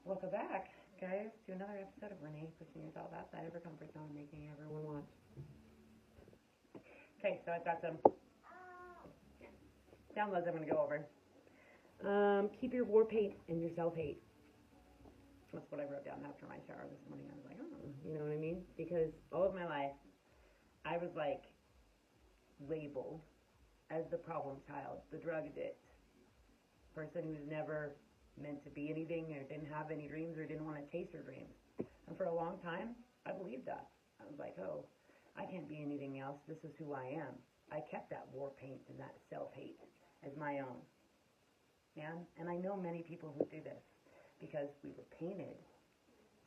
Welcome back, guys, to another episode of Renee pushing yourself outside of your comfort zone, making everyone want. Okay, so I've got some downloads I'm going to go over. Keep your war paint and your self hate. That's what I wrote down after my shower this morning. I was like, oh, you know what I mean? Because all of my life, I was like labeled as the problem child, the drug addict, person who's never meant to be anything or didn't have any dreams or didn't want to chase her dreams. And for a long time, I believed that. I was like, oh, I can't be anything else. This is who I am. I kept that war paint and that self-hate as my own. Man, and I know many people who do this because we were painted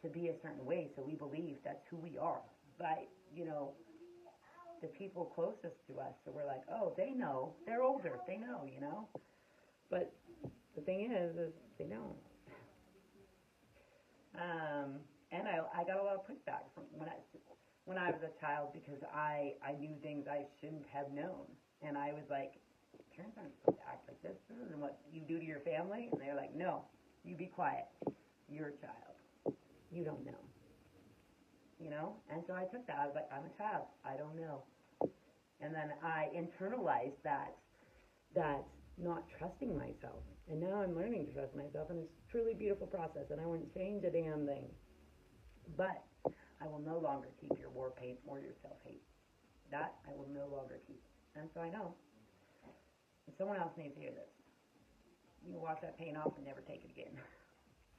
to be a certain way, so we believe that's who we are. But, the people closest to us, so we're like, oh, they know. They're older. They know, But the thing is they don't. And I got a lot of pushback from when I was a child because I knew things I shouldn't have known. And I was like, parents aren't supposed to act like this. This isn't what you do to your family. And they're like, no, you be quiet. You're a child. You don't know. And so I took that. I was like, I'm a child. I don't know. And then I internalized that not trusting myself. And now I'm learning to trust myself, and it's a truly beautiful process, and I wouldn't change a damn thing. But I will no longer keep your war paint or your self-hate. That I will no longer keep. And so I know. And someone else needs to hear this. You can wash that paint off and never take it again.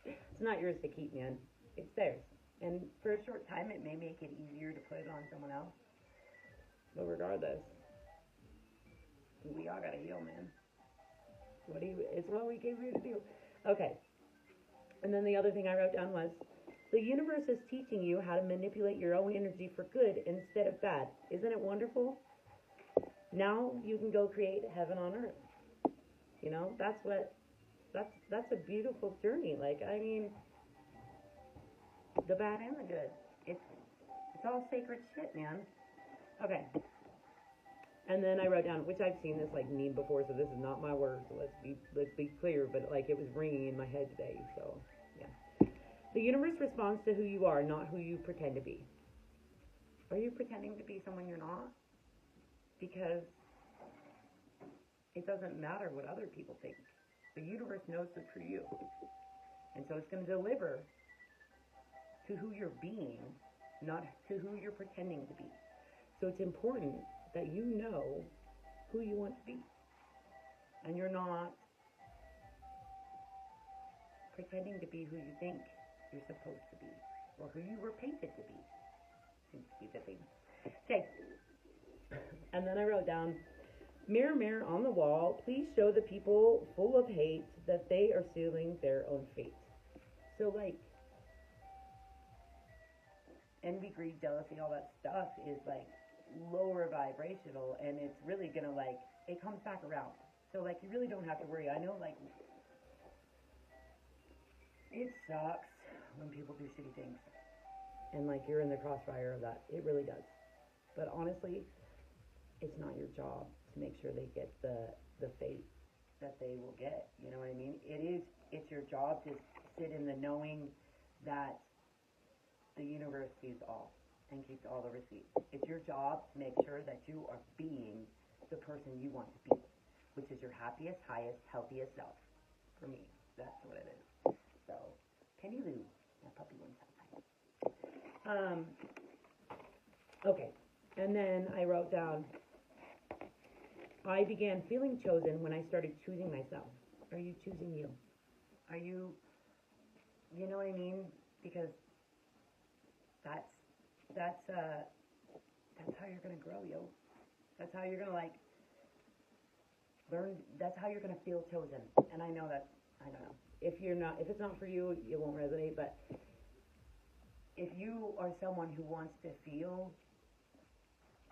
It's not yours to keep, man. It's theirs. And for a short time, it may make it easier to put it on someone else. But regardless, we all gotta heal, man. It's what we came here to do. Okay. And then the other thing I wrote down was, the universe is teaching you how to manipulate your own energy for good instead of bad. Isn't it wonderful? Now you can go create heaven on earth. That's a beautiful journey. The bad and the good. It's all sacred shit, man. Okay. And then I wrote down, which I've seen this meme before, so this is not my words. So let's be clear, but it was ringing in my head today. So yeah, the universe responds to who you are, not who you pretend to be. Are you pretending to be someone you're not? Because it doesn't matter what other people think. The universe knows the true you, and so it's going to deliver to who you're being, not to who you're pretending to be. So it's important that you know who you want to be. And you're not pretending to be who you think you're supposed to be, or who you were painted to be. Seems to be the thing. Okay. And then I wrote down, mirror, mirror on the wall, please show the people full of hate that they are sealing their own fate. So envy, greed, jealousy, all that stuff is lower vibrational, and it's really gonna it comes back around. So you really don't have to worry. I know it sucks when people do shitty things, and you're in the crossfire of that. It really does. But honestly, it's not your job to make sure they get the fate that they will get. You know what I mean? It's your job to sit in the knowing that the universe sees all and keeps all the receipts. It's your job to make sure that you are being the person you want to be, which is your happiest, highest, healthiest self. For me, that's what it is. So, Penny Lou, my puppy went outside. Okay, and then I wrote down, I began feeling chosen when I started choosing myself. Are you choosing you? Are you know what I mean? Because that's how you're gonna grow, yo. That's how you're gonna learn. That's how you're gonna feel chosen. And I know that, I don't know. If it's not for you, it won't resonate. But if you are someone who wants to feel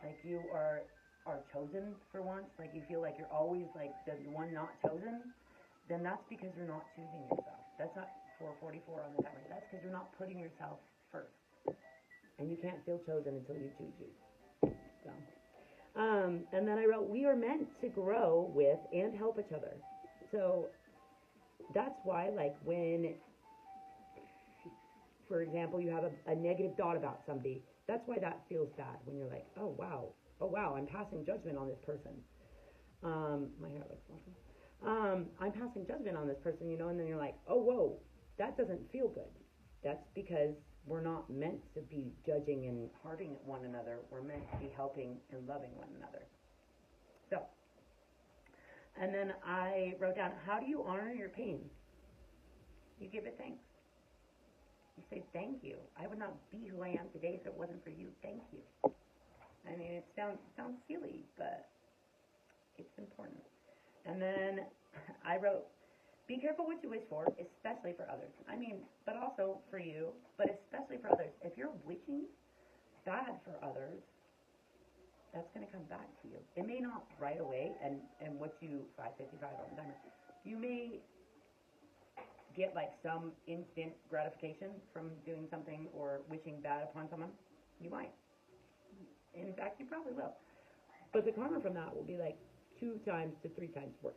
like you are chosen for once, you feel like you're always the one not chosen, then that's because you're not choosing yourself. That's not 444 on the timer. That's because you're not putting yourself first. And you can't feel chosen until you choose you. So, and then I wrote, we are meant to grow with and help each other. So that's why, when for example, you have a negative thought about somebody. That's why that feels bad when you're like, oh wow, I'm passing judgment on this person. My hair looks awesome. I'm passing judgment on this person, and then you're like, oh whoa, that doesn't feel good. That's because we're not meant to be judging and hurting one another. We're meant to be helping and loving one another. So, and then I wrote down, how do you honor your pain? You give it thanks. You say, thank you. I would not be who I am today if it wasn't for you. Thank you. I mean, it sounds silly, but it's important. And then I wrote, be careful what you wish for, especially for others. I mean, but also for you, but especially for others. If you're wishing bad for others, that's going to come back to you. It may not right away, and what you, 555 on the timer, you may get like some instant gratification from doing something or wishing bad upon someone. You might. In fact, you probably will. But the karma from that will be like 2 times to 3 times worse.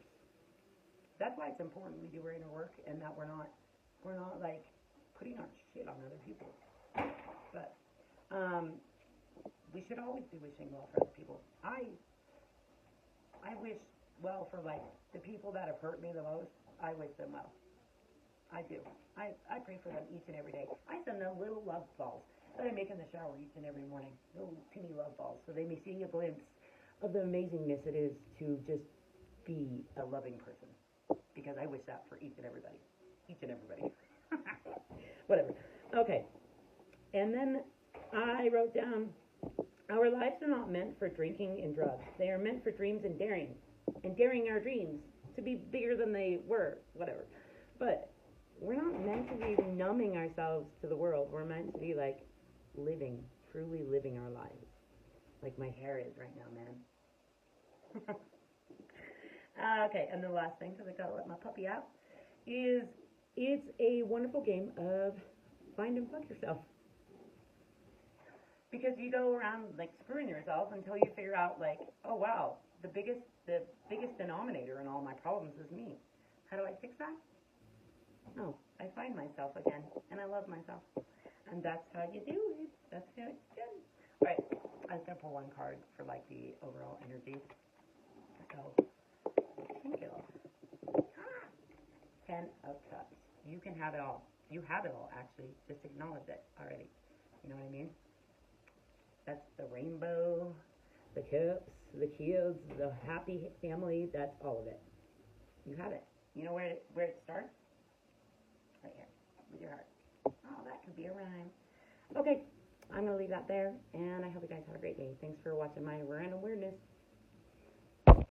That's why it's important we do our inner work and that we're not like putting our shit on other people. But we should always be wishing well for other people. I wish well for like the people that have hurt me the most. I wish them well. I do. I pray for them each and every day. I send them little love balls that I make in the shower each and every morning. Little teeny love balls, so they may see a glimpse of the amazingness it is to just be a loving person. Because I wish that for each and everybody. Each and everybody. Whatever. Okay. And then I wrote down, our lives are not meant for drinking and drugs. They are meant for dreams and daring our dreams to be bigger than they were, whatever. But we're not meant to be numbing ourselves to the world. We're meant to be like living, truly living our lives. Like my hair is right now, man. Okay, and the last thing, because I gotta let my puppy out, is it's a wonderful game of find and fuck yourself. Because you go around like screwing yourself until you figure out like, oh wow, the biggest denominator in all my problems is me. How do I fix that? No, I find myself again, and I love myself. And that's how you do it. That's how it's done. All right, I was gonna pull one card for like the overall energy. So, thank you. 10 of Cups. You can have it all. You have it all, actually. Just acknowledge it already. You know what I mean? That's the rainbow, the cups, the kids, the happy family. That's all of it. You have it. You know where it starts? Right here, with your heart. Oh, that could be a rhyme. Okay, I'm going to leave that there, and I hope you guys have a great day. Thanks for watching my random weirdness.